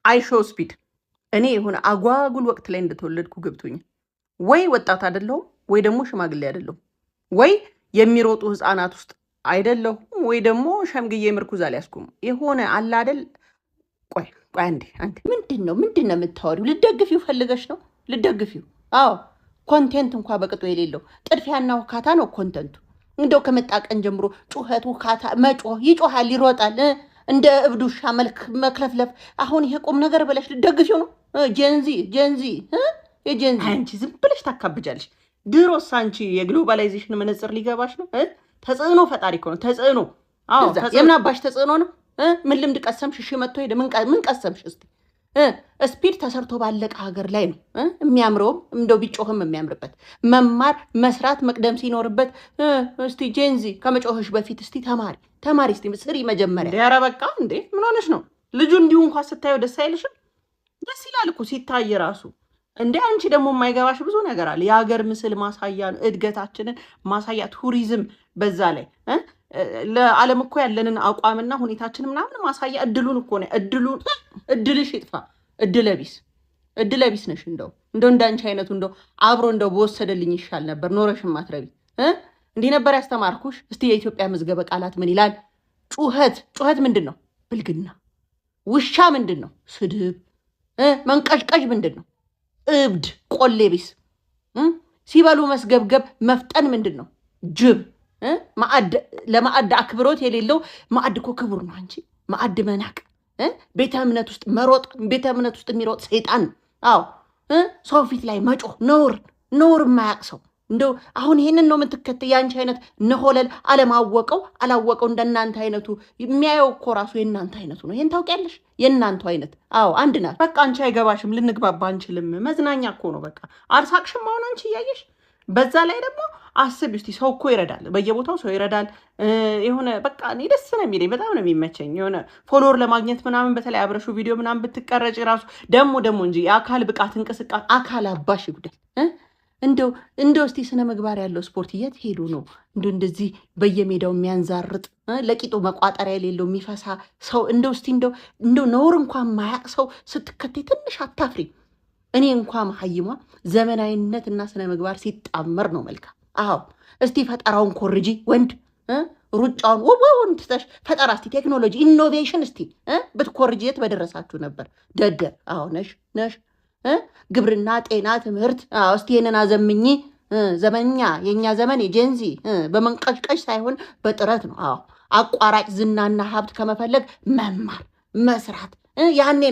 አይሾ ስፒድ እኔ የሆነ አጓጉል ወቅት ላይ እንደተወለድኩ ገብቶኛል። ወይ ወጣት አይደለሁም ወይ ደግሞ ሽማግሌ አይደለሁም፣ ወይ የሚሮጡ ህፃናት ውስጥ አይደለሁም፣ ወይ ደግሞ ሸምግዬ ምርኩዝ አልያዝኩም። የሆነ አለ አይደል? ቆይ አንዴ ምንድን ነው የምታወሪው? ልደግፊው ፈልገሽ ነው? ልደግፊው? አዎ ኮንቴንት እንኳ በቅጡ የሌለው ጥድፊያና ውካታ ነው ኮንተንቱ። እንደው ከመጣ ቀን ጀምሮ ጩኸት፣ ውካታ፣ መጮህ፣ ይጮሃል፣ ይሮጣል እንደ እብድ ውሻ መልክ መክለፍለፍ። አሁን ይሄ ቁም ነገር ብለሽ ልደግፊው ነው? ጀንዚ የጀንዚ አንቺ ዝም ብለሽ ታካብጃለሽ። ድሮስ አንቺ የግሎባላይዜሽን መነጽር ሊገባሽ ነው? ተጽዕኖ ፈጣሪ እኮ ነው ተጽዕኖ። አዎ የምን አባሽ ተጽዕኖ ነው? ምን ልምድ ቀሰምሽ? እሺ መጥቶ ሄደ ምን ቀሰምሽ? እስቲ ስፒድ ተሰርቶ ባለቀ ሀገር ላይ ነው የሚያምረውም እንደው ቢጮህም የሚያምርበት መማር መስራት መቅደም ሲኖርበት። እስቲ ጄንዚ ከመጮህሽ በፊት እስቲ ተማሪ እስቲ ስሪ መጀመሪያ። ኧረ በቃ እንዴ ምን ሆነሽ ነው? ልጁ እንዲሁ እንኳን ስታየው ደስ አይልሽም? ደስ ይላል እኮ ሲታይ ራሱ። እንዴ አንቺ ደግሞ የማይገባሽ ብዙ ነገር አለ። የሀገር ምስል ማሳያ ነው፣ እድገታችንን ማሳያ ቱሪዝም፣ በዛ ላይ ለዓለም እኮ ያለንን አቋምና ሁኔታችን ምናምን ማሳያ እድሉን እኮ ነው። እድልሽ ይጥፋ። እድለቢስ ነሽ። እንደው እንዳንቺ አይነቱ እንደው አብሮ እንደው በወሰደልኝ ይሻል ነበር። ኖረሽም ማትረቢ እንዲህ ነበር ያስተማርኩሽ። እስቲ የኢትዮጵያ መዝገበ ቃላት ምን ይላል? ጩኸት ምንድን ነው? ብልግና። ውሻ ምንድን ነው? ስድብ። መንቀዥቀዥ ምንድን ነው? እብድ፣ ቆሌ ቢስ። ሲበሉ መስገብገብ መፍጠን ምንድን ነው? ጅብ። ለማዕድ አክብሮት የሌለው ማዕድ እኮ ክቡር ነው። አንቺ ማዕድ መናቅ፣ ቤተ እምነት ውስጥ መሮጥ፣ ቤተ እምነት ውስጥ የሚሮጥ ሰይጣን። አዎ ሰው ፊት ላይ መጮህ ነውር የማያቅ ሰው። እንደው አሁን ይሄንን ነው የምትከተይ? የአንቺ አይነት ነሆለል አላወቀው እንደናንተ አይነቱ የሚያየው እኮ ራሱ የእናንተ አይነቱ ነው። ይሄን ታውቂያለሽ? የእናንተ አይነት አዎ አንድ ናት። በቃ አንቺ አይገባሽም፣ ልንግባባ አንችልም። መዝናኛ እኮ ነው በቃ። አልሳቅሽም አሁን አንቺ እያየሽ። በዛ ላይ ደግሞ አስቢ እስቲ፣ ሰው እኮ ይረዳል፣ በየቦታው ሰው ይረዳል። የሆነ በቃ እኔ ደስ ነው የሚለኝ፣ በጣም ነው የሚመቸኝ። የሆነ ፎሎወር ለማግኘት ምናምን በተለይ አብረሹ ቪዲዮ ምናምን ብትቀረጭ ራሱ ደግሞ እንጂ የአካል ብቃት እንቅስቃሴ አካል አባሽ ይጉዳል። እንደው እስቲ ስነ ምግባር ያለው ስፖርት የት ሄዱ ነው? እንደዚህ በየሜዳው የሚያንዛርጥ ለቂጡ መቋጠሪያ የሌለው የሚፈሳ ሰው እስቲ ነውር እንኳን ማያቅ ሰው ስትከተይ ትንሽ አታፍሪ? እኔ እንኳን መሀይሟ ዘመናዊነት እና ስነ ምግባር ሲጣመር ነው መልካም። አዎ እስቲ ፈጠራውን ኮርጂ ወንድ ሩጫውን ውውን ትተሽ ፈጠራ እስቲ ቴክኖሎጂ ኢኖቬሽን እስቲ ብትኮርጂ የት በደረሳችሁ ነበር? ደደር አዎ ነሽ ግብርና፣ ጤና፣ ትምህርት እስቲ ይሄንን አዘምኝ። ዘመኛ የኛ ዘመን የጀንዚ በመንቀሽቀሽ ሳይሆን በጥረት ነው። አዎ አቋራጭ ዝናና ሀብት ከመፈለግ መማር መስራት ያኔ ነው